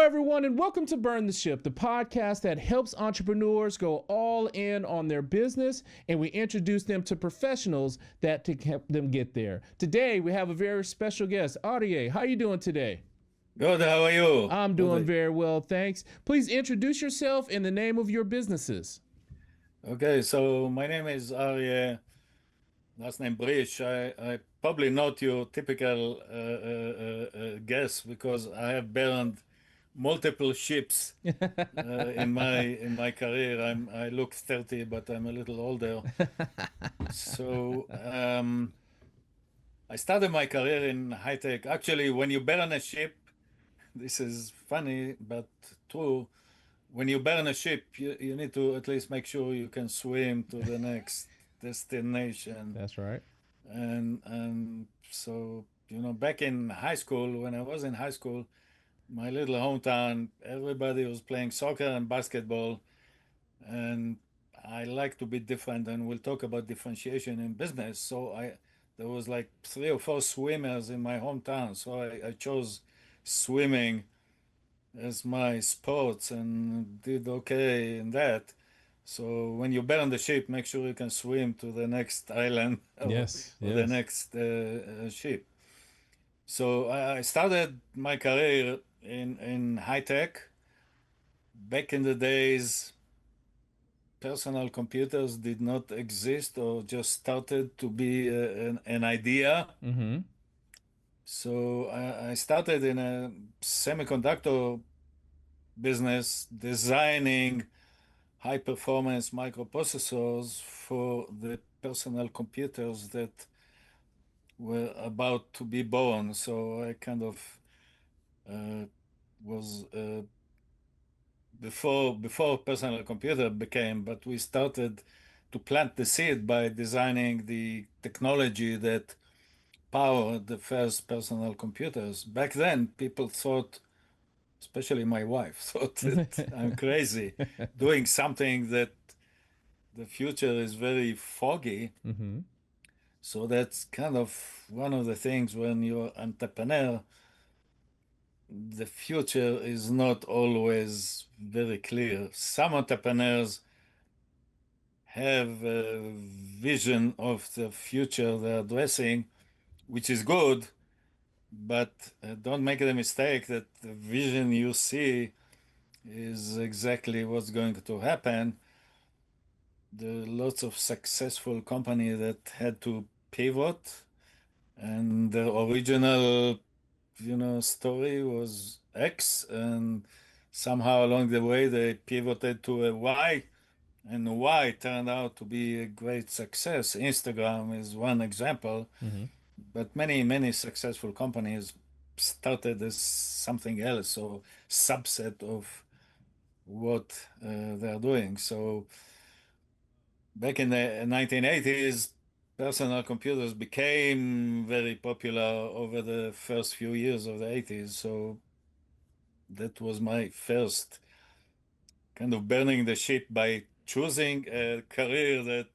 everyone, and welcome to Burn the Ship, the podcast that helps entrepreneurs go all in on their business, and we introduce them to professionals that to help them get there. Today, we have a very special guest, Arie. How are you doing today? Good, how are you? I'm doing very well, thanks. Please introduce yourself and the name of your businesses. Okay, so my name is Arie, last name Brish. I probably not your typical guest because I have burned multiple ships in my career. I look 30, but I'm a little older. So I started my career in high tech. Actually, when you burn a ship, this is funny but true. When you burn a ship, you need to at least make sure you can swim to the next destination. That's right. And so, back in high school, when I was in high school, my little hometown, everybody was playing soccer and basketball. And I like to be different, and we'll talk about differentiation in business. So there was like 3 or 4 swimmers in my hometown. So I chose swimming as my sports and did okay in that. So when you burn the ship, make sure you can swim to the next island Yes, or the yes. next ship. So I started my career in high tech. Back in the days, personal computers did not exist or just started to be an idea. Mm-hmm. So I started in a semiconductor business designing high performance microprocessors for the personal computers that were about to be born. So I kind of was before personal computer became, but we started to plant the seed by designing the technology that powered the first personal computers. Back then, people thought, especially my wife, thought that I'm crazy doing something that the future is very foggy. Mm-hmm. So that's kind of one of the things when you're entrepreneur, the future is not always very clear. Some entrepreneurs have a vision of the future they're addressing, which is good, but don't make the mistake that the vision you see is exactly what's going to happen. There are lots of successful companies that had to pivot, and the original, story was X, and somehow along the way they pivoted to a Y, and Y turned out to be a great success. Instagram is one example, Mm-hmm. but many successful companies started as something else or subset of what they're doing. So back in the 1980s, personal computers became very popular over the first few years of the 80s. So that was my first kind of burning the ship by choosing a career that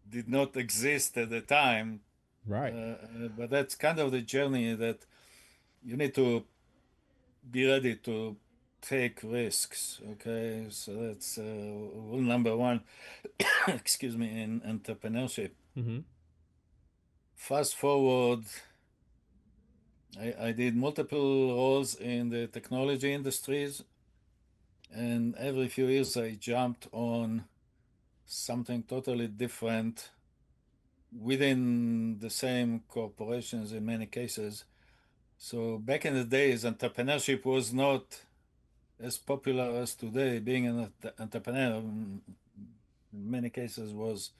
did not exist at the time. Right. But that's kind of the journey that you need to be ready to take risks. Okay, so that's rule number one. Excuse me, in entrepreneurship. Mm-hmm. Fast forward, I did multiple roles in the technology industries, and every few years I jumped on something totally different within the same corporations in many cases. So back in the days, entrepreneurship was not as popular as today. Being an entrepreneur, in many cases, was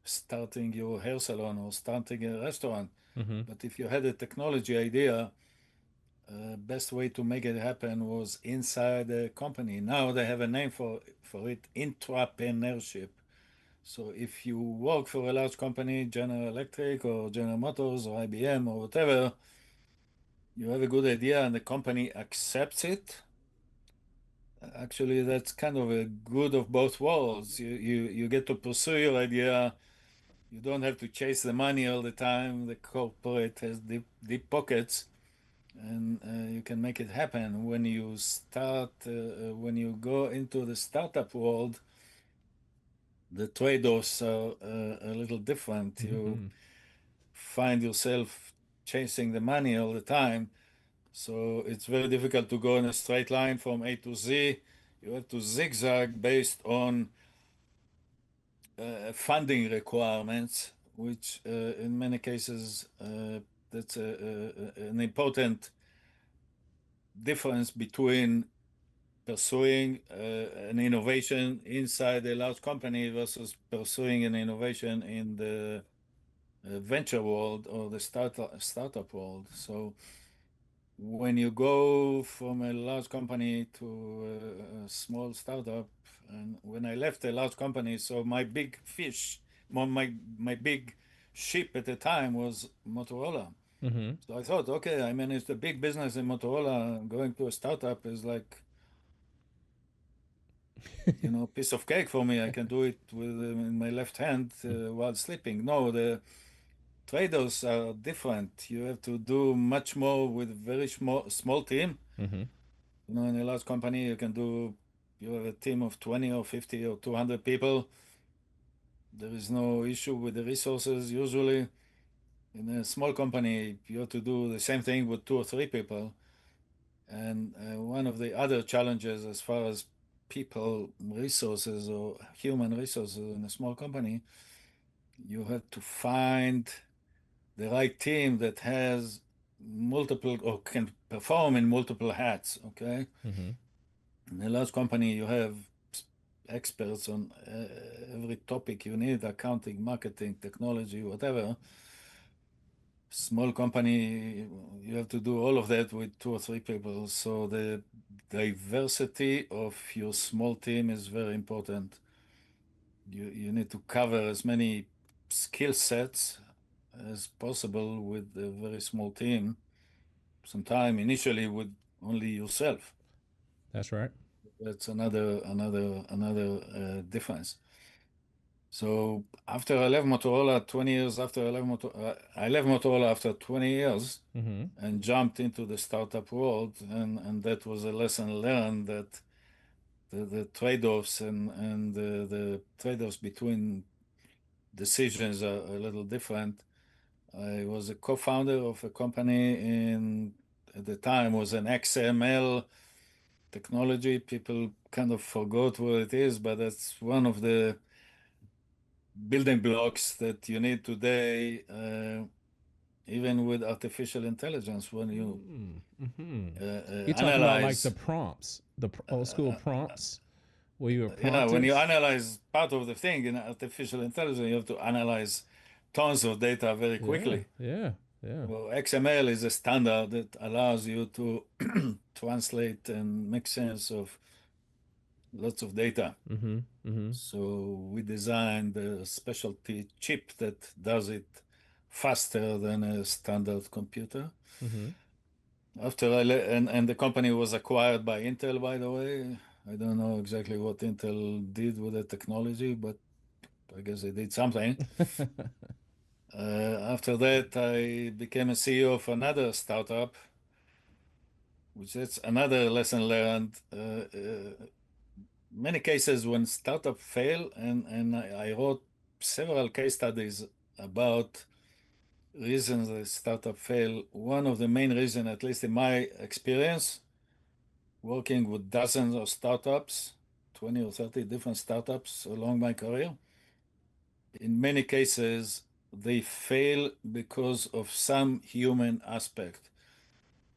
starting your hair salon or starting a restaurant. Mm-hmm. But if you had a technology idea, best way to make it happen was inside a company. Now they have a name for it, intrapreneurship. So if you work for a large company, General Electric or General Motors or IBM or whatever, you have a good idea and the company accepts it. Actually, that's kind of a good of both worlds. You get to pursue your idea. You don't have to chase the money all the time. The corporate has deep pockets, and you can make it happen. When you start, when you go into the startup world, the trade-offs are a little different. You Mm-hmm. find yourself chasing the money all the time, so it's very difficult to go in a straight line from A to Z. You have to zigzag based on funding requirements, which in many cases that's an important difference between pursuing an innovation inside a large company versus pursuing an innovation in the venture world or the startup world. So when you go from a large company to a small startup, and when I left a large company, so my big fish, my big ship at the time was Motorola. Mm-hmm. So I thought, okay, I managed a big business in Motorola. Going to a startup is like, piece of cake for me. I can do it with in my left hand while sleeping. No, the trade-offs are different. You have to do much more with very small team. Mm-hmm. In a large company, you have a team of 20 or 50 or 200 people. There is no issue with the resources usually. In a small company, you have to do the same thing with 2 or 3 people. And one of the other challenges as far as people resources or human resources in a small company, you have to find the right team that has multiple or can perform in multiple hats. Okay. Mm-hmm. In a large company, you have experts on every topic you need: accounting, marketing, technology, whatever. Small company, you have to do all of that with 2 or 3 people. So the diversity of your small team is very important. You need to cover as many skill sets as possible with a very small team. Sometime initially with only yourself. That's right. That's another difference. So after I left Motorola, 20 years after I left Motorola after 20 years Mm-hmm. and jumped into the startup world, and that was a lesson learned that the trade-offs and the trade-offs between decisions are a little different. I was a co-founder of a company at the time was an XML technology. People kind of forgot what it is, but that's one of the building blocks that you need today, even with artificial intelligence, when you Mm-hmm. You're talking about like the analyze, prompts, the old school uh, prompts where you were yeah, when prompted. you analyze part of the thing in artificial intelligence, you have to analyze tons of data very Yeah, quickly. yeah, yeah. Well, XML is a standard that allows you to translate and make sense of lots of data. Mm-hmm. Mm-hmm. So we designed a specialty chip that does it faster than a standard computer. Mm-hmm. And the company was acquired by Intel, by the way. I don't know exactly what Intel did with the technology, but I guess they did something. After that, I became a CEO of another startup, which is another lesson learned. Many cases when startup fail, and I wrote several case studies about reasons that startup fail. One of the main reasons, at least in my experience, working with dozens of startups, 20 or 30 different startups along my career, in many cases, they fail because of some human aspect.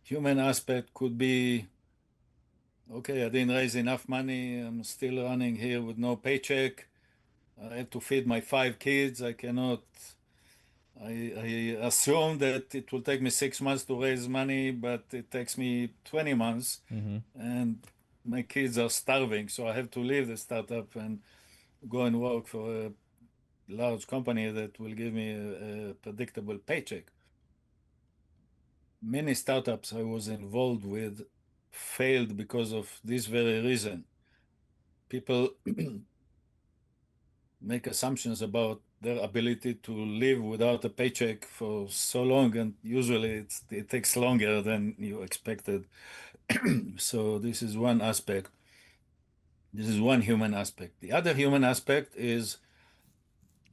Human aspect could be, okay, I didn't raise enough money. I'm still running here with no paycheck. I have to feed my 5 kids. I cannot. I assume that it will take me 6 months to raise money, but it takes me 20 months, Mm-hmm. and my kids are starving. So I have to leave the startup and go and work for a large company that will give me a predictable paycheck. Many startups I was involved with failed because of this very reason. People make assumptions about their ability to live without a paycheck for so long, and usually it takes longer than you expected. So this is one aspect. This is one human aspect. The other human aspect is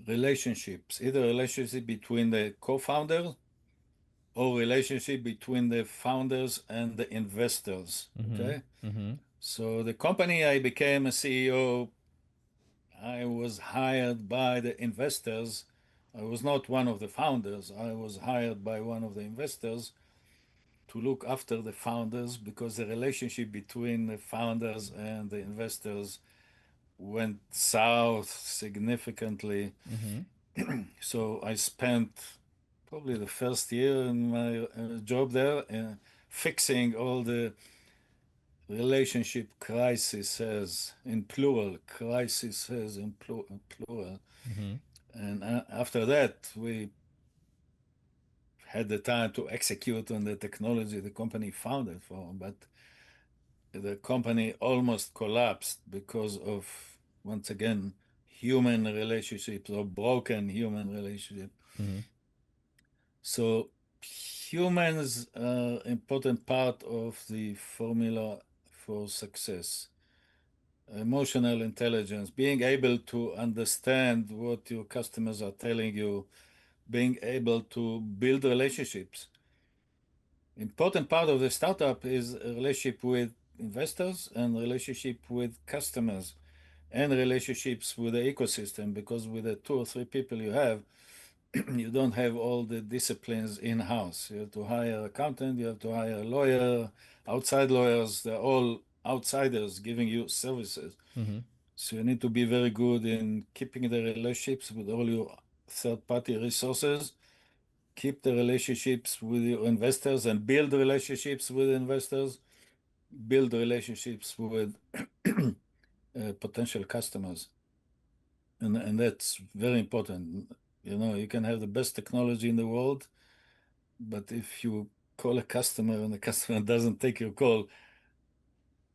relationships, either relationship between the co-founder or relationship between the founders and the investors. Mm-hmm. Okay. Mm-hmm. So the company I became a CEO, I was hired by the investors. I was not one of the founders. I was hired by one of the investors to look after the founders because the relationship between the founders and the investors went south significantly. Mm-hmm. So I spent probably the first year in my job there fixing all the relationship crises in plural, crises in plural. Mm-hmm. And after that, we had the time to execute on the technology the company founded for, but the company almost collapsed because of, once again, human relationships or broken human relationships. Mm-hmm. So humans are important part of the formula for success. Emotional intelligence, being able to understand what your customers are telling you, being able to build relationships. Important part of the startup is a relationship with investors and relationship with customers and relationships with the ecosystem, because with the two or three people you have, you don't have all the disciplines in-house. You have to hire an accountant, you have to hire a lawyer, outside lawyers, they're all outsiders giving you services. Mm-hmm. So you need to be very good in keeping the relationships with all your third-party resources, keep the relationships with your investors and build relationships with investors, build relationships with potential customers. And that's very important. You know, you can have the best technology in the world, but if you call a customer and the customer doesn't take your call,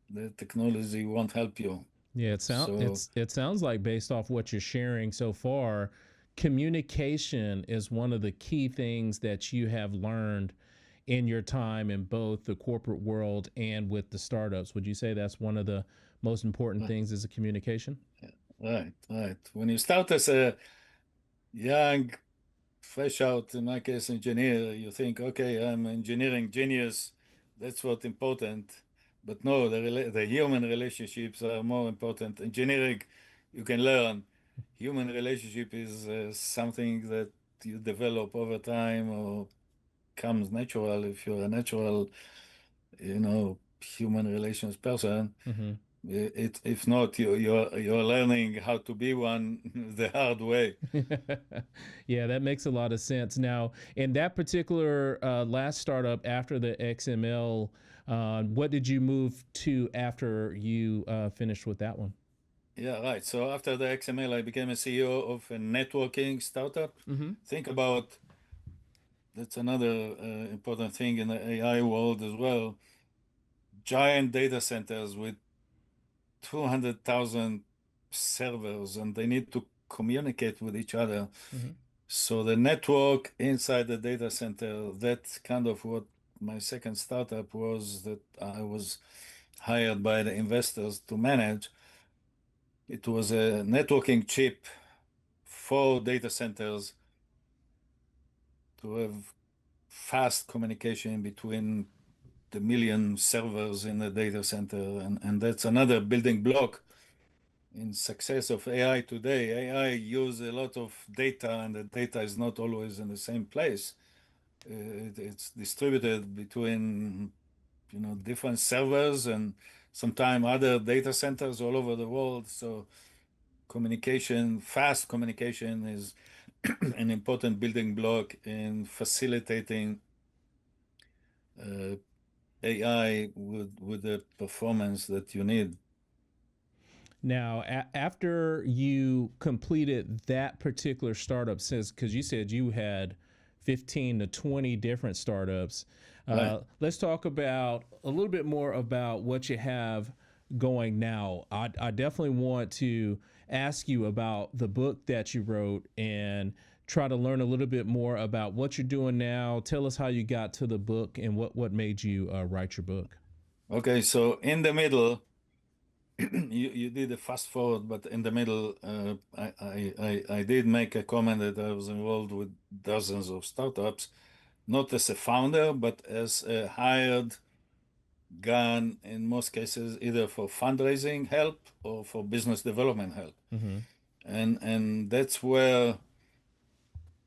the technology won't help you. Yeah, So, it sounds like, based off what you're sharing so far, communication is one of the key things that you have learned in your time in both the corporate world and with the startups. Would you say that's one of the most important things, is the communication? right, right. When you start as a young, fresh out, in my case, engineer, you think, okay, I'm engineering genius. That's what's important. But no, the human relationships are more important. Engineering, you can learn. Human relationship is something that you develop over time or comes natural if you're a natural, you know, human relations person. Mm-hmm. If not, you're learning how to be one the hard way. Yeah, that makes a lot of sense. Now, in that particular last startup after the XML, what did you move to after you finished with that one? Yeah, right. So after the XML, I became a CEO of a networking startup. Mm-hmm. Think about, that's another important thing in the AI world as well. Giant data centers with 200,000 servers, and they need to communicate with each other. Mm-hmm. So the network inside the data center, that's kind of what my second startup was, that I was hired by the investors to manage. It was a networking chip for data centers to have fast communication between the million servers in the data center. And that's another building block in success of AI today. AI use a lot of data, and the data is not always in the same place. It's distributed between, you know, different servers and sometimes other data centers all over the world. So communication, fast communication is an important building block in facilitating AI with the performance that you need. Now, after you completed that particular startup, since because you said you had 15 to 20 different startups, Right. let's talk about a little bit more about what you have going now, I definitely want to ask you about the book that you wrote and try to learn a little bit more about what you're doing now. Tell us how you got to the book and what made you write your book. Okay, so in the middle, you did a fast forward, but in the middle, I did make a comment that I was involved with dozens of startups, not as a founder, but as a hired gun in most cases, either for fundraising help or for business development help. Mm-hmm. And that's where,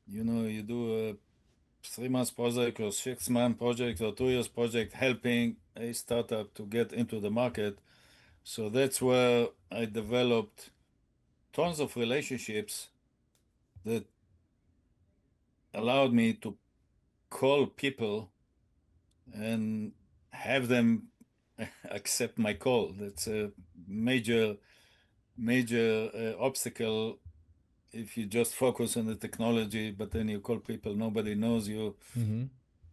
you do a 3 months project or 6 month project or 2 years project helping a startup to get into the market. So that's where I developed tons of relationships that allowed me to call people and have them accept my call. That's a major obstacle if you just focus on the technology, but then you call people, nobody knows you. Mm-hmm.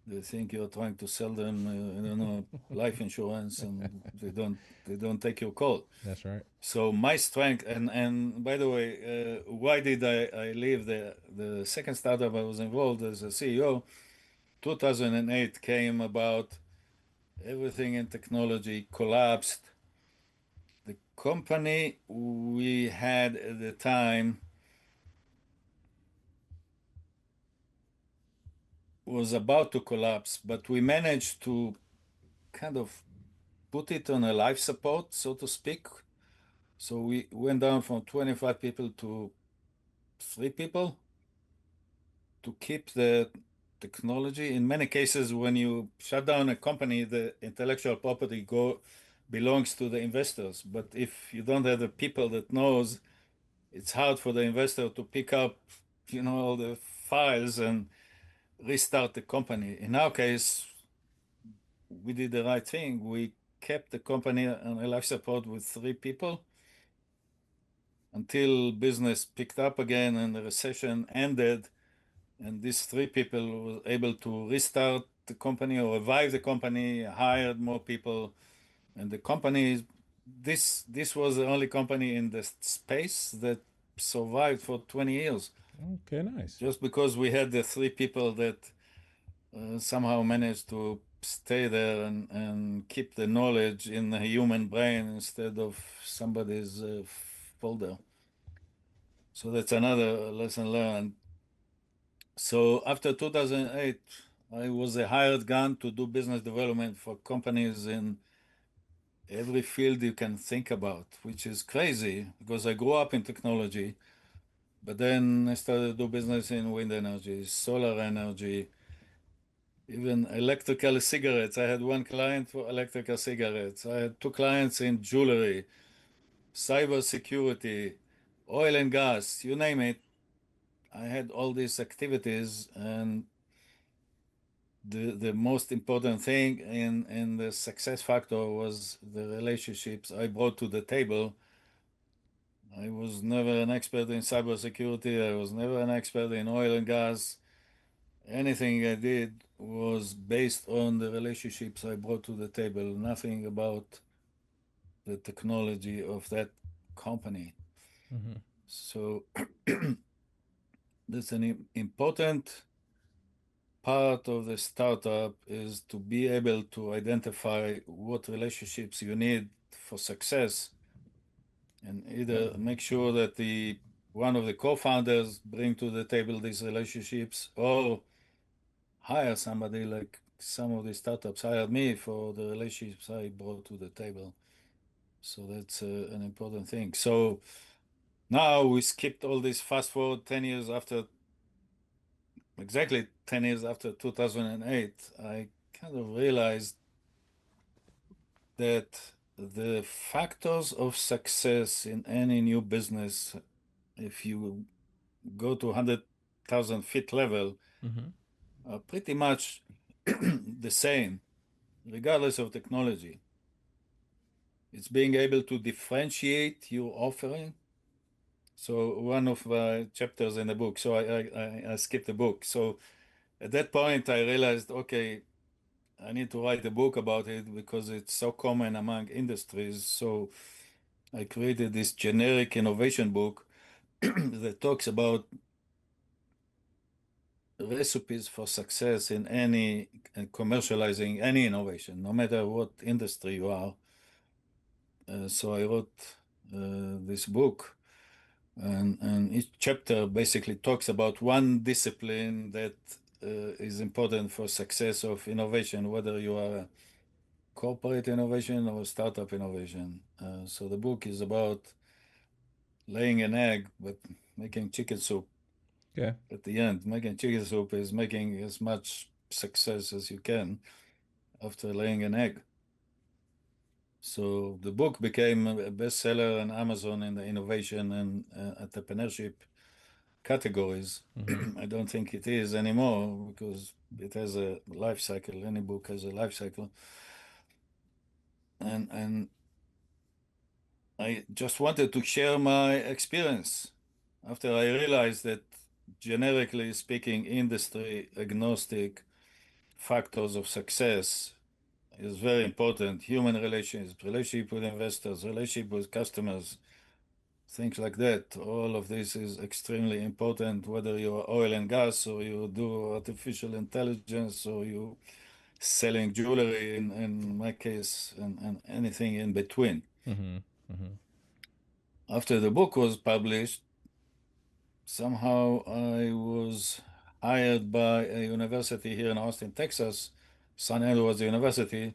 They think you're trying to sell them, I don't know, life insurance, and they don't take your call. That's right. So my strength, and by the way, why did I leave the second startup I was involved as a CEO? 2008 came about, everything in technology collapsed. The company we had at the time was about to collapse, but we managed to kind of put it on a life support, so to speak. So we went down from 25 people to 3 people to keep the technology. In many cases, when you shut down a company, the intellectual property belongs to the investors. But if you don't have the people that knows, it's hard for the investor to pick up, all the files and restart the company. In our case, we did the right thing. We kept the company on a life support with 3 people until business picked up again and the recession ended, and these 3 people were able to restart the company or revive the company, hired more people, and the company, this was the only company in the space that survived for 20 years, Okay, nice. just because we had the 3 people that somehow managed to stay there and keep the knowledge in the human brain instead of somebody's folder. So that's another lesson learned. So after 2008, I was a hired gun to do business development for companies in every field you can think about, which is crazy because I grew up in technology, but then I started to do business in wind energy, solar energy, even electrical cigarettes. I had one client for electrical cigarettes. I had 2 clients in jewelry, cyber security, oil and gas, you name it. I had all these activities, and the most important thing in the success factor was the relationships I brought to the table. I was never an expert in cybersecurity. I was never an expert in oil and gas. Anything I did was based on the relationships I brought to the table, nothing about the technology of that company. Mm-hmm. So that's an important part of the startup, is to be able to identify what relationships you need for success, and either make sure that the one of the co-founders bring to the table these relationships, or hire somebody, like some of the startups hired me for the relationships I brought to the table. So that's an important thing. So now we skipped all this, fast forward 10 years after, exactly 10 years after 2008, I kind of realized that the factors of success in any new business, if you go to 100,000 feet level, Mm-hmm. are pretty much the same, regardless of technology. It's being able to differentiate your offering. So one of the chapters in the book, so I skipped the book. So at that point, I realized, okay, I need to write a book about it because it's so common among industries. So I created this generic innovation book that talks about recipes for success in any commercializing any innovation, no matter what industry you are. So I wrote this book, and each chapter basically talks about one discipline that is important for success of innovation, whether you are a corporate innovation or startup innovation. So the book is about laying an egg, but making chicken soup Okay. at the end. Making chicken soup is making as much success as you can after laying an egg. So the book became a bestseller on Amazon in the innovation and entrepreneurship categories. Mm-hmm. I don't think it is anymore because it has a life cycle. Any book has a life cycle. And I just wanted to share my experience after I realized that, generically speaking, industry agnostic factors of success is very important. Human relations, relationship with investors, relationship with customers, things like that. All of this is extremely important, whether you're oil and gas or you do artificial intelligence or you selling jewelry in my case, and anything in between. Mm-hmm. Mm-hmm. After the book was published, somehow I was hired by a university here in Austin, Texas, San Edwards University,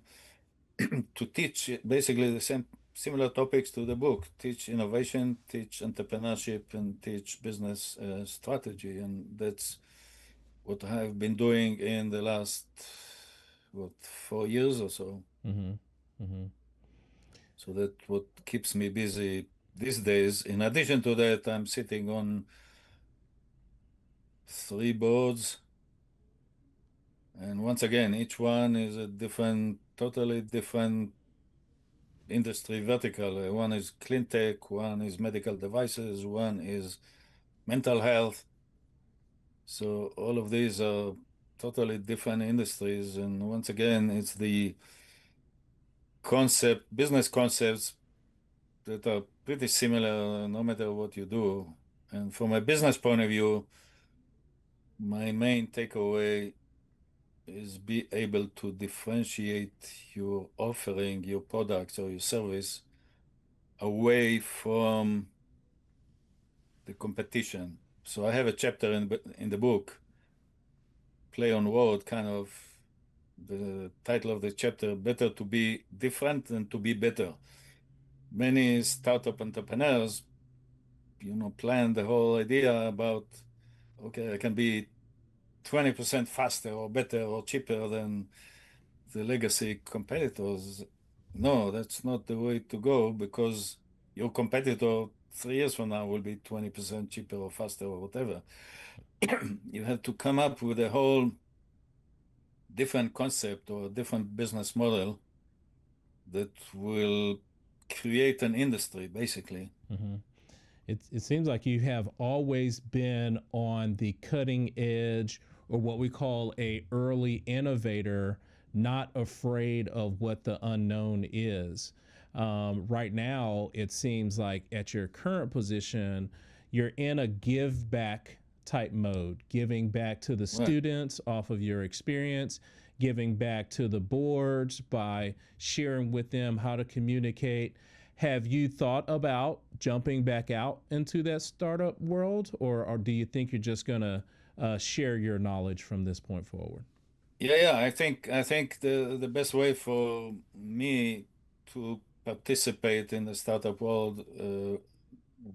to teach basically the same similar topics to the book, teach innovation, teach entrepreneurship, and teach business strategy. And that's what I've been doing in the last, what, 4 years or so. Mm-hmm. Mm-hmm. So that's what keeps me busy these days. In addition to that, I'm sitting on 3 boards. And once again, each one is a different, totally different industry vertical. One is clean tech, one is medical devices, one is mental health. So all of these are totally different industries. And once again, it's the business concepts that are pretty similar no matter what you do. And from a business point of view, my main takeaway is be able to differentiate your offering, your products or your service away from the competition. So I have a chapter in the book, play on word, kind of the title of the chapter, Better to be different than to be better. Many startup entrepreneurs, plan the whole idea about, okay, I can be 20% faster or better or cheaper than the legacy competitors. No, that's not the way to go, because your competitor 3 years from now will be 20% cheaper or faster or whatever. You have to come up with a whole different concept or different business model that will create an industry, basically. Mm-hmm. It seems like you have always been on the cutting edge, or what we call a early innovator, not afraid of what the unknown is. Right now, it seems like at your current position, you're in a give back type mode, giving back to the Right. students off of your experience, giving back to the boards by sharing with them how to communicate. Have you thought about jumping back out into that startup world, or do you think you're just going to share your knowledge from this point forward? Yeah. I think the best way for me to participate in the startup world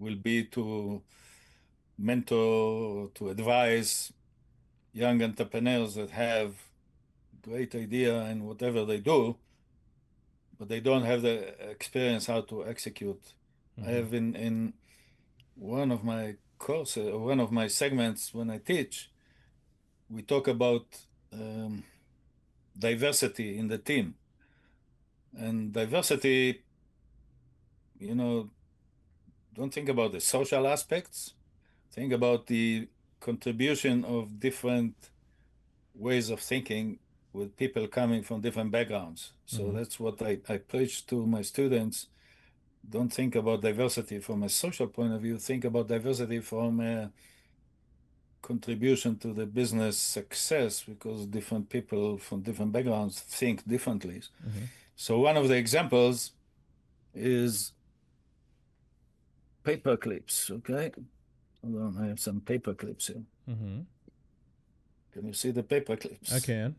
will be to mentor, to advise young entrepreneurs that have great idea in whatever they do, but they don't have the experience how to execute. I Mm-hmm. have in one of my courses, or one of my segments when I teach, we talk about um, diversity in the team. And diversity, you know, don't think about the social aspects, think about the contribution of different ways of thinking with people coming from different backgrounds. So that's what I preach to my students. Don't think about diversity from a social point of view. Think about diversity from a contribution to the business success, because different people from different backgrounds think differently. So one of the examples is paper clips. Okay, hold on, I have some paper clips here. Can you see the paper clips? I can.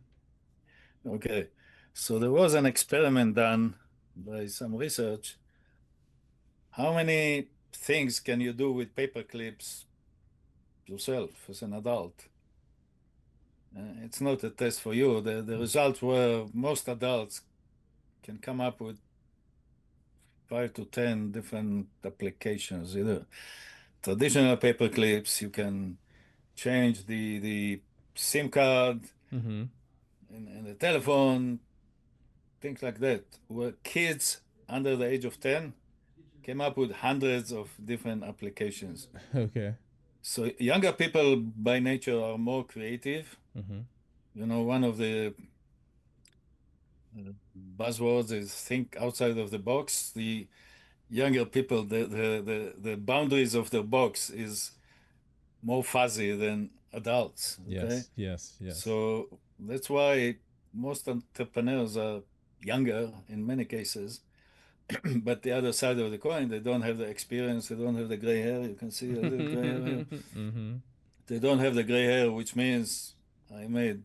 Okay, so there was an experiment done by some research. How many things can you do with paper clips yourself as an adult? It's not a test for you. The results were most adults can come up with 5 to 10 different applications. Either traditional paper clips, you can change the SIM card in the telephone, things like that. Where kids under the age of 10 came up with hundreds of different applications. Okay. So younger people by nature are more creative. You know, one of the buzzwords is think outside of the box. The younger people, the boundaries of the box is more fuzzy than adults. Okay. Yes. So that's why most entrepreneurs are younger in many cases. But the other side of the coin, they don't have the experience, they don't have the gray hair. You can see a little gray hair here. They don't have the gray hair, which means I made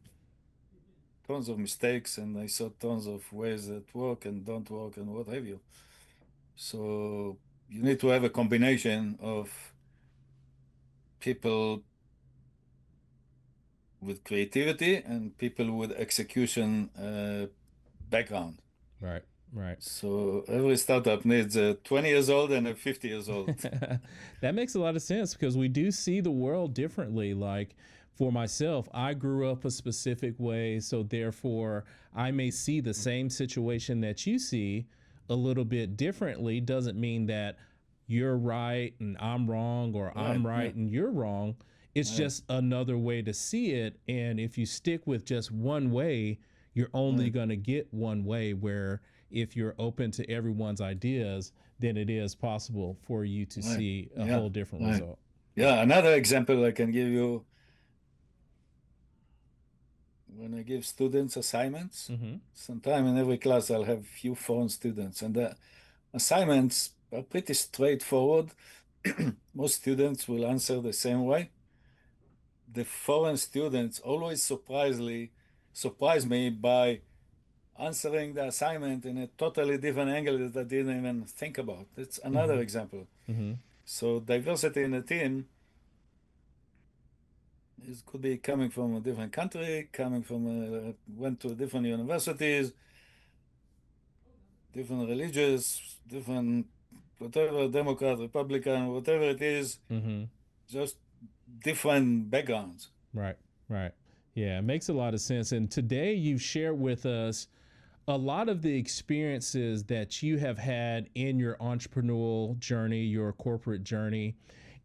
tons of mistakes and I saw tons of ways that work and don't work and what have you. So you need to have a combination of people with creativity and people with execution background. Right. So every startup needs a 20 years old and a 50 years old. That makes a lot of sense because we do see the world differently. Like for myself, I grew up a specific way. So therefore, I may see the same situation that you see a little bit differently. Doesn't mean that you're right and I'm wrong, or I'm right and you're wrong. It's just another way to see it. And if you stick with just one way, you're only going to get one way, where if you're open to everyone's ideas, then it is possible for you to see a whole different result. Yeah, another example I can give you, when I give students assignments, sometime in every class I'll have few foreign students, and the assignments are pretty straightforward. Most students will answer the same way. The foreign students always surprise me by answering the assignment in a totally different angle that I didn't even think about. That's another example. So diversity in a team could be coming from a different country, went to different universities, different religious, different whatever, Democrat, Republican, whatever it is, just different backgrounds. Right. Yeah, it makes a lot of sense. And today you've shared with us a lot of the experiences that you have had in your entrepreneurial journey, your corporate journey.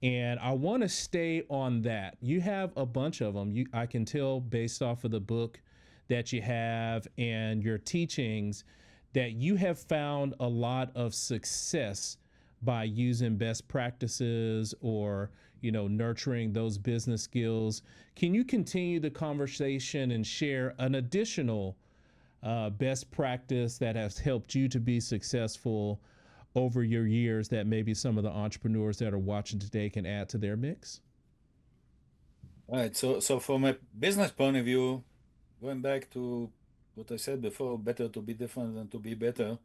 And I want to stay on that. You have a bunch of them. I can tell based off of the book that you have and your teachings that you have found a lot of success by using best practices, or nurturing those business skills. Can you continue the conversation and share an additional best practice that has helped you to be successful over your years that maybe some of the entrepreneurs that are watching today can add to their mix? All right. So from a business point of view, going back to what I said before, better to be different than to be better.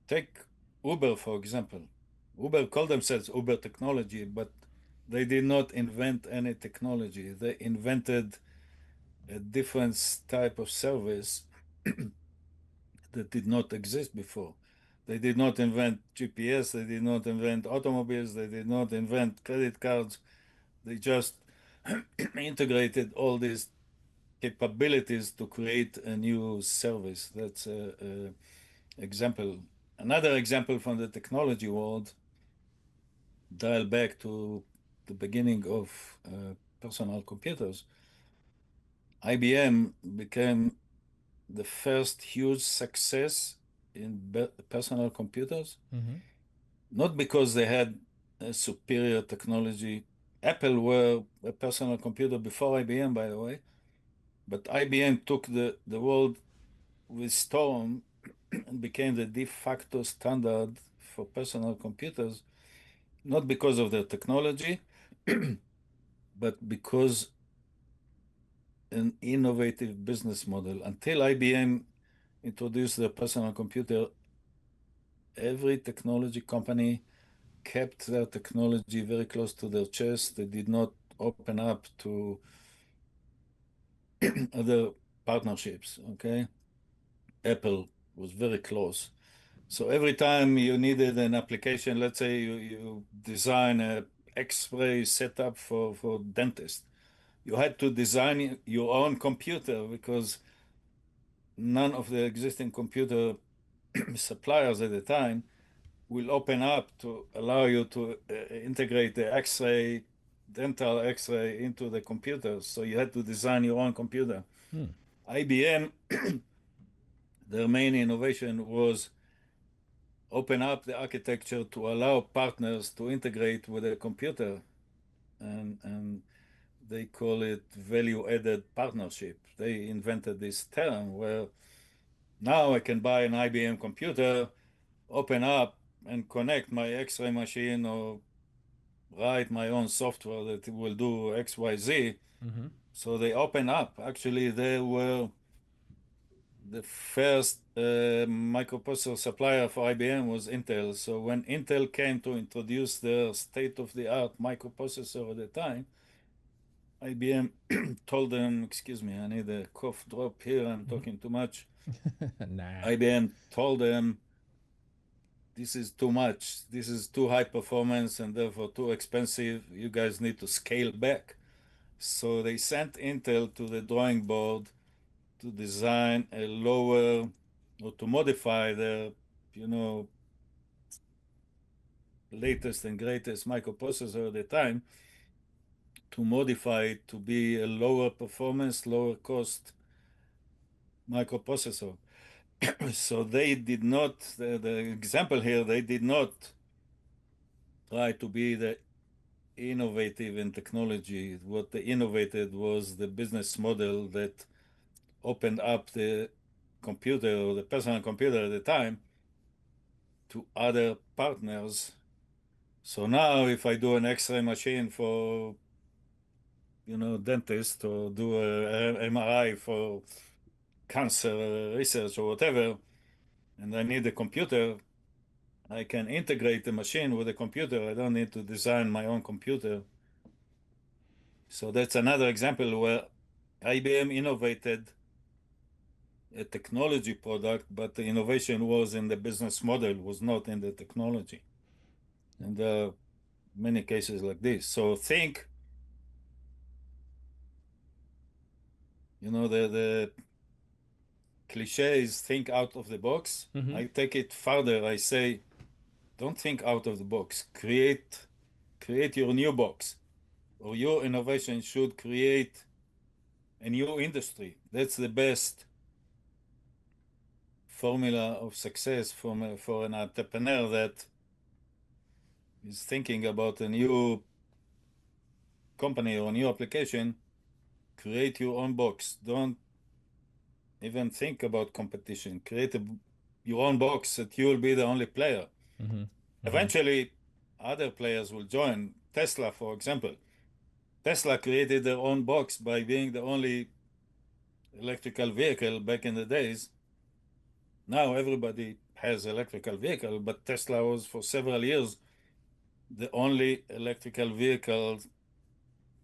Take Uber, for example. Uber called themselves Uber Technology, but they did not invent any technology. They invented a different type of service that did not exist before. They did not invent GPS, they did not invent automobiles, they did not invent credit cards. They just integrated all these capabilities to create a new service. That's an example. Another example from the technology world, dial back to the beginning of personal computers. IBM became the first huge success in personal computers, not because they had a superior technology. Apple were a personal computer before IBM, by the way, but IBM took the world with storm and became the de facto standard for personal computers, not because of their technology, but because an innovative business model. Until IBM introduced the personal computer, every technology company kept their technology very close to their chest. They did not open up to other partnerships, okay? Apple was very close. So every time you needed an application, let's say you design a X-ray setup for dentist, you had to design your own computer because none of the existing computer suppliers at the time will open up to allow you to integrate the X-ray, dental X-ray into the computer. So you had to design your own computer. IBM, their main innovation was open up the architecture to allow partners to integrate with a computer, and they call it value-added partnership. They invented this term where now I can buy an IBM computer, open up and connect my X-ray machine or write my own software that will do X, Y, Z. So they open up. Actually, they were the first microprocessor supplier for IBM was Intel. So when Intel came to introduce their state-of-the-art microprocessor at the time, IBM told them, excuse me, I need a cough drop here, I'm talking too much. Nah. IBM told them, this is too much, this is too high performance and therefore too expensive, you guys need to scale back. So they sent Intel to the drawing board to design a lower or to modify the, latest and greatest microprocessor at the time, to modify it to be a lower performance, lower cost microprocessor. So they did not, the example here, they did not try to be the innovative in technology. What they innovated was the business model that opened up the computer or the personal computer at the time to other partners. So now if I do an X-ray machine for, dentist or do a MRI for cancer research or whatever, and I need a computer, I can integrate the machine with a computer. I don't need to design my own computer. So that's another example where IBM innovated a technology product, but the innovation was in the business model, was not in the technology. And there are many cases like this. So think, the cliche is think out of the box. I take it further. I say, don't think out of the box. Create your new box, or your innovation should create a new industry. That's the best formula of success for an entrepreneur that is thinking about a new company or a new application. Create your own box. Don't even think about competition. Create your own box that you will be the only player. Eventually, other players will join. Tesla, for example. Tesla created their own box by being the only electrical vehicle back in the days. Now everybody has electrical vehicle, but Tesla was for several years the only electrical vehicle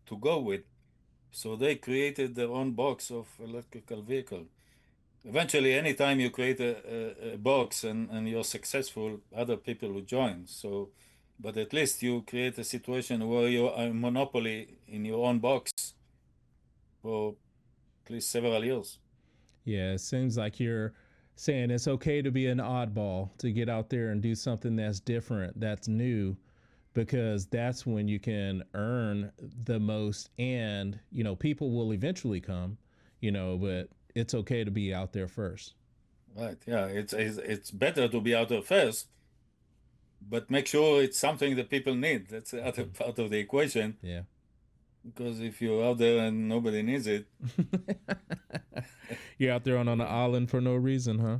to go with. So they created their own box of electrical vehicle. Eventually, anytime you create a box and you're successful, other people will join. So, but at least you create a situation where you're a monopoly in your own box for at least several years. Yeah, it seems like you're saying it's okay to be an oddball, to get out there and do something that's different, that's new, because that's when you can earn the most, and people will eventually come, but it's okay to be out there first. Right. Yeah. It's better to be out there first, but make sure it's something that people need. That's the other part of the equation. Yeah. Because if you're out there and nobody needs it, You're out there on an island for no reason, huh?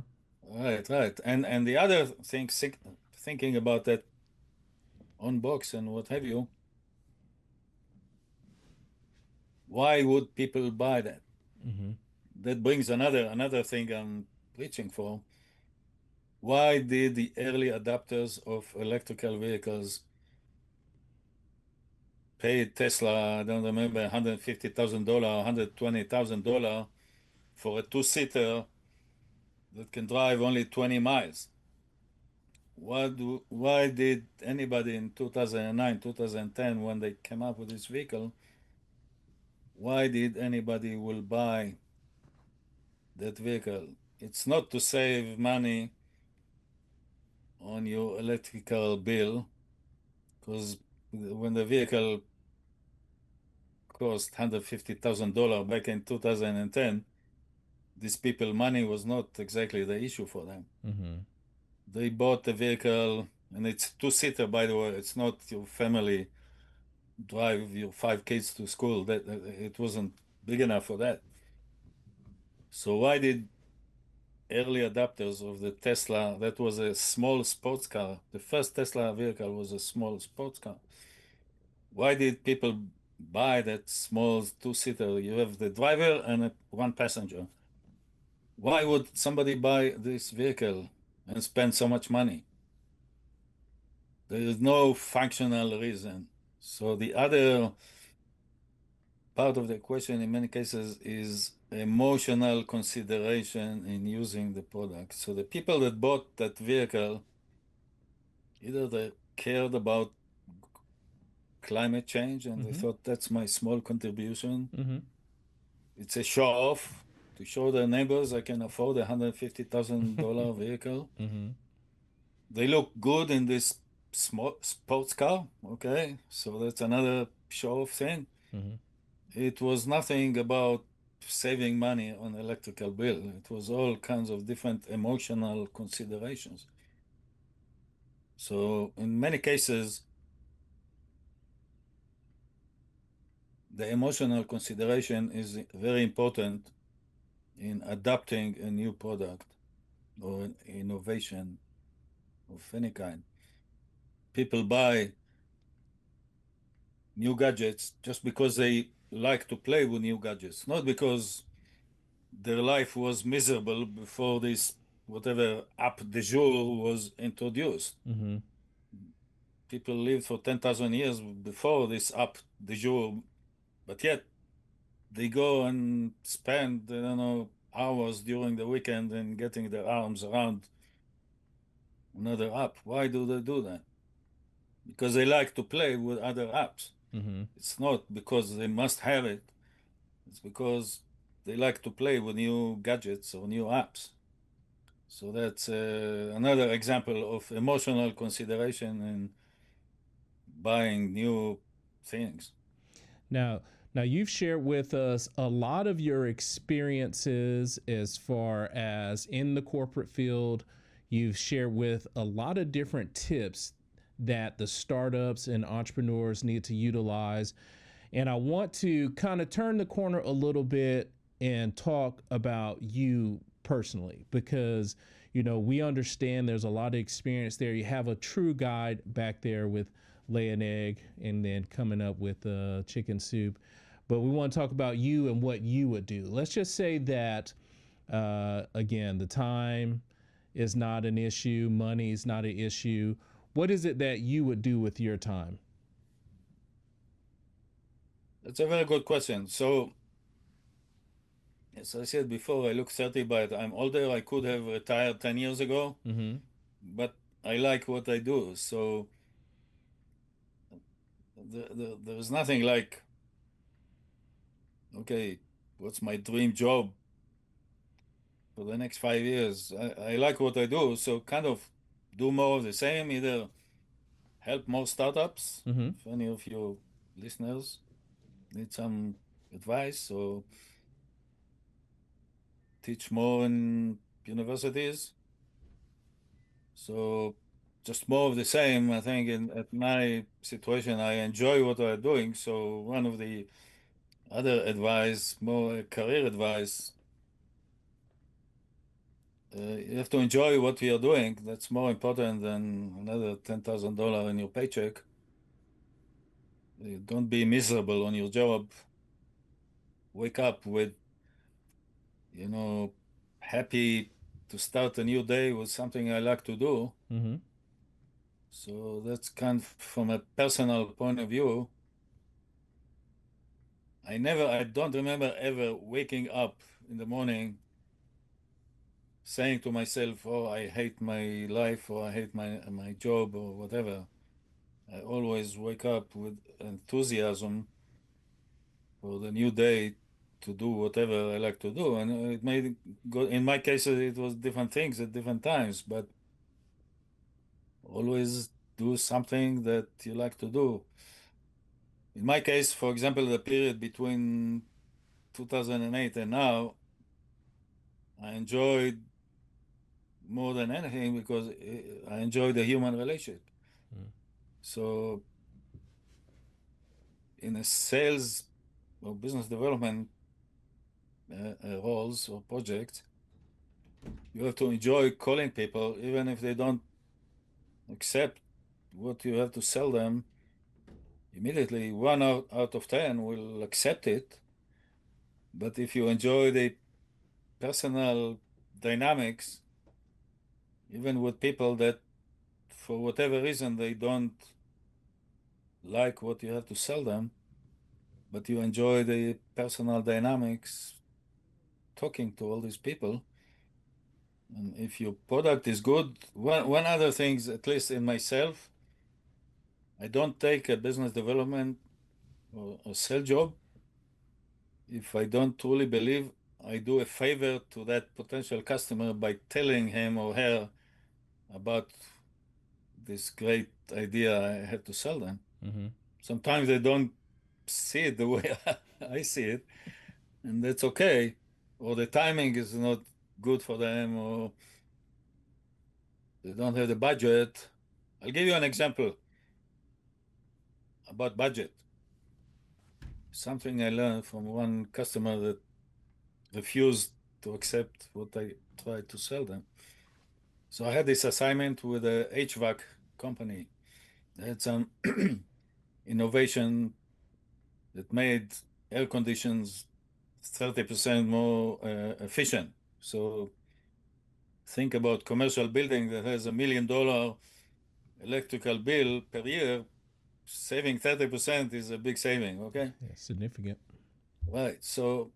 right, right. And the other thing, thinking about that on box and what have you, why would people buy that? Mm-hmm. That brings another thing I'm preaching for. Why did the early adopters of electrical vehicles pay Tesla, I don't remember, $150,000, $120,000 for a two-seater that can drive only 20 miles? Why did anybody in 2009, 2010, when they came up with this vehicle, why did anybody will buy that vehicle? It's not to save money on your electrical bill, because when the vehicle cost $150,000 back in 2010, these people money was not exactly the issue for them. Mm-hmm. They bought the vehicle, and it's two-seater, by the way. It's not your family drive your 5 kids to school. That it wasn't big enough for that. So why did early adopters of the Tesla, that was a small sports car, the first Tesla vehicle was a small sports car. Why did people buy that small two-seater? You have the driver and one passenger. Why would somebody buy this vehicle and spend so much money? There is no functional reason. So the other part of the equation in many cases is emotional consideration in using the product. So the people that bought that vehicle, either they cared about climate change and they Mm-hmm. thought that's my small contribution. Mm-hmm. It's a show off to show their neighbors I can afford a $150,000 vehicle. Mm-hmm. They look good in this small sports car. Okay, so that's another show off thing. Mm-hmm. It was nothing about saving money on electrical bill. It was all kinds of different emotional considerations. So in many cases, the emotional consideration is very important in adapting a new product or an innovation of any kind. People buy new gadgets just because they like to play with new gadgets, not because their life was miserable before this whatever app de jour was introduced. Mm-hmm. People lived for 10,000 years before this app de jour, but yet they go and spend, I don't know, hours during the weekend and getting their arms around another app. Why do they do that? Because they like to play with other apps. Mm-hmm. It's not because they must have it. It's because they like to play with new gadgets or new apps. So that's another example of emotional consideration in buying new things. Now, now you've shared with us a lot of your experiences as far as in the corporate field. You've shared with a lot of different tips that the startups and entrepreneurs need to utilize. And I want to kind of turn the corner a little bit and talk about you personally, because, you know, we understand there's a lot of experience there. You have a true guide back there with lay an egg and then coming up with chicken soup. But we want to talk about you and what you would do. Let's just say that, again, the time is not an issue, money is not an issue. What is it that you would do with your time? That's a very good question. So, as I said before, I look 30, but I'm older. I could have retired 10 years ago, Mm-hmm. but I like what I do. So, there's nothing like, okay, what's my dream job for the next 5 years? I like what I do. So, kind of do more of the same, either help more startups, Mm-hmm. if any of your listeners need some advice, or teach more in universities. So just more of the same. I think at my situation, I enjoy what I'm doing. So one of the other advice, more career advice, you have to enjoy what you're doing. That's more important than another $10,000 in your paycheck. Don't be miserable on your job. Wake up with, you know, happy to start a new day with something I like to do. Mm-hmm. So that's kind of from a personal point of view. I don't remember ever waking up in the morning saying to myself, "Oh, I hate my life," or "I hate my job," or whatever. I always wake up with enthusiasm for the new day to do whatever I like to do. And it may go, in my case, it was different things at different times, but always do something that you like to do. In my case, for example, the period between 2008 and now, I enjoyed more than anything because I enjoy the human relationship. Mm. So in a sales or business development roles or projects, you have to enjoy calling people, even if they don't accept what you have to sell them. Immediately, one out of 10 will accept it. But if you enjoy the personal dynamics, even with people that, for whatever reason, they don't like what you have to sell them, but you enjoy the personal dynamics talking to all these people. And if your product is good, one other thing, at least in myself, I don't take a business development or a sales job if I don't truly believe I do a favor to that potential customer by telling him or her about this great idea I have to sell them. Mm-hmm. Sometimes they don't see it the way I see it, and that's okay. Or the timing is not good for them, or they don't have the budget. I'll give you an example about budget. Something I learned from one customer that refused to accept what I tried to sell them. So I had this assignment with a HVAC company. They had some innovation that made air conditions 30% more efficient. So think about commercial building that has $1 million electrical bill per year. Saving 30% is a big saving, okay? Yeah, significant. Right. So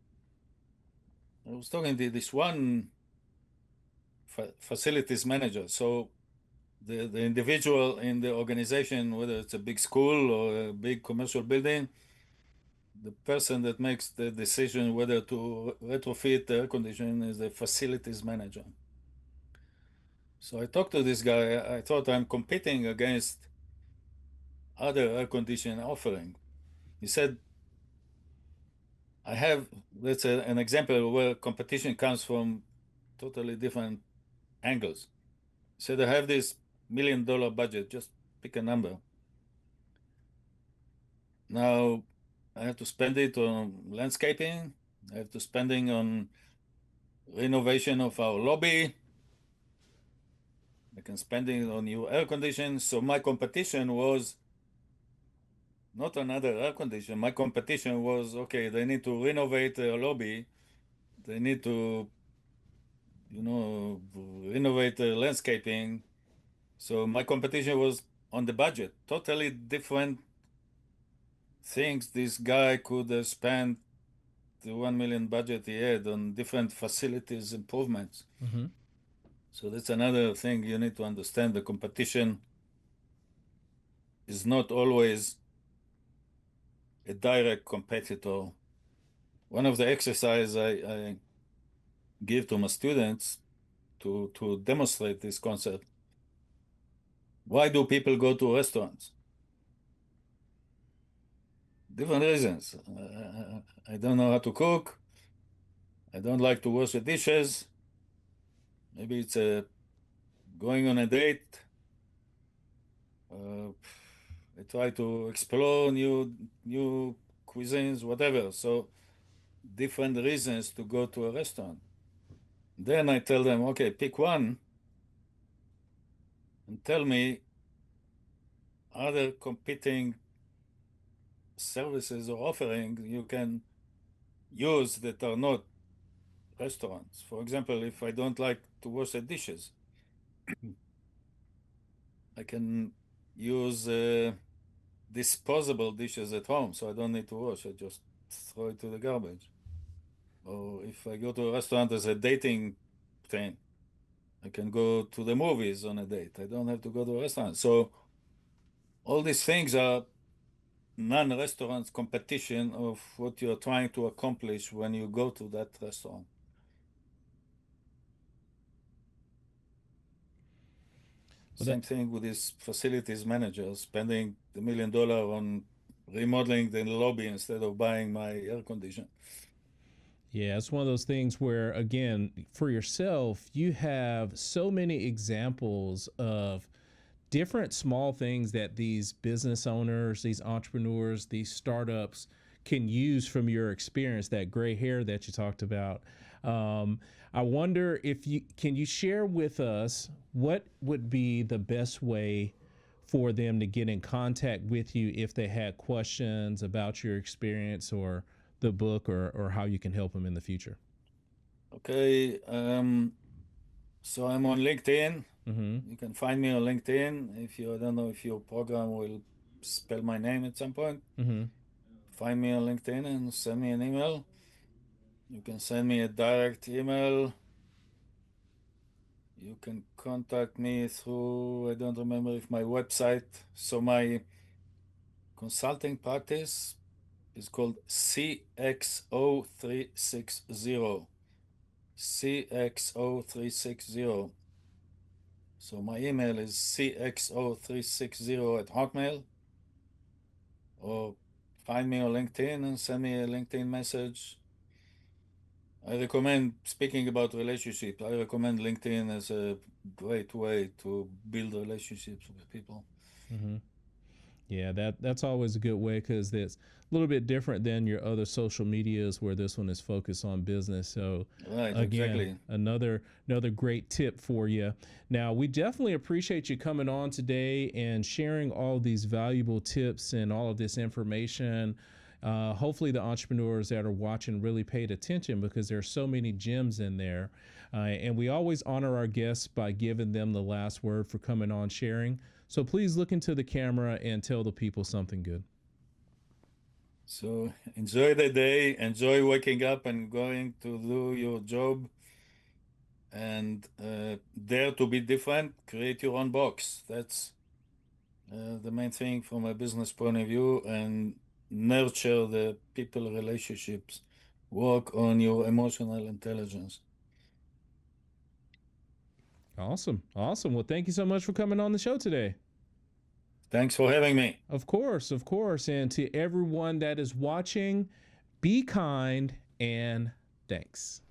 I was talking to this one facilities manager. So the individual in the organization, whether it's a big school or a big commercial building, the person that makes the decision whether to retrofit the air conditioning is the facilities manager. So I talked to this guy. I thought I'm competing against other air conditioning offering. He said, I have, that's an example where competition comes from totally different angles. He said, I have this $1 million budget, just pick a number. Now I have to spend it on landscaping. I have to spending on renovation of our lobby. I can spend it on new air conditioning. So my competition was not another air conditioner. My competition was, okay, they need to renovate their lobby. They need to, renovate the landscaping. So my competition was on the budget. Totally different things. This guy could have spent the 1 million budget he had on different facilities improvements. Mm-hmm. So that's another thing you need to understand. The competition is not always a direct competitor. One of the exercises I give to my students to demonstrate this concept. Why do people go to restaurants? Different reasons. I don't know how to cook. I don't like to wash the dishes. Maybe it's going on a date. I try to explore new cuisines, whatever. So different reasons to go to a restaurant. Then I tell them, okay, pick one and tell me other competing services or offering you can use that are not restaurants. For example, if I don't like to wash the dishes, I can use disposable dishes at home, so I don't need to wash. I just throw it to the garbage. Or if I go to a restaurant as a dating thing, I can go to the movies on a date. I don't have to go to a restaurant. So all these things are non-restaurant competition of what you're trying to accomplish when you go to that restaurant. Well, Same thing with these facilities managers spending $1 million on remodeling the lobby instead of buying my air conditioner. yeah, it's one of those things where, again, for yourself, you have so many examples of different small things that these business owners, these entrepreneurs, these startups can use from your experience, that gray hair that you talked about. I wonder if you share with us what would be the best way for them to get in contact with you if they had questions about your experience or the book, or how you can help them in the future. Okay, so I'm on LinkedIn. Mm-hmm. You can find me on LinkedIn. I don't know if your program will spell my name at some point. Mm-hmm. Find me on LinkedIn and send me an email. You can send me a direct email. You can contact me through, I don't remember if my website. So my consulting practice is called CXO360. CXO360. So my email is CXO360 at Hotmail, or find me on LinkedIn and send me a LinkedIn message. I recommend, speaking about relationships, I recommend LinkedIn as a great way to build relationships with people. Mm-hmm. Yeah, that's always a good way, because it's a little bit different than your other social medias where this one is focused on business. So Right, again, exactly. another great tip for you. Now, we definitely appreciate you coming on today and sharing all these valuable tips and all of this information. Hopefully the entrepreneurs that are watching really paid attention, because there's so many gems in there. And we always honor our guests by giving them the last word for coming on sharing. So please look into the camera and tell the people something good. So enjoy the day, enjoy waking up and going to do your job, and dare to be different, create your own box. That's the main thing from a business point of view, and nurture the people relationships. Work on your emotional intelligence. Awesome. Awesome. Well, thank you so much for coming on the show today. Thanks for having me. Of course, of course. And to everyone that is watching, be kind and thanks.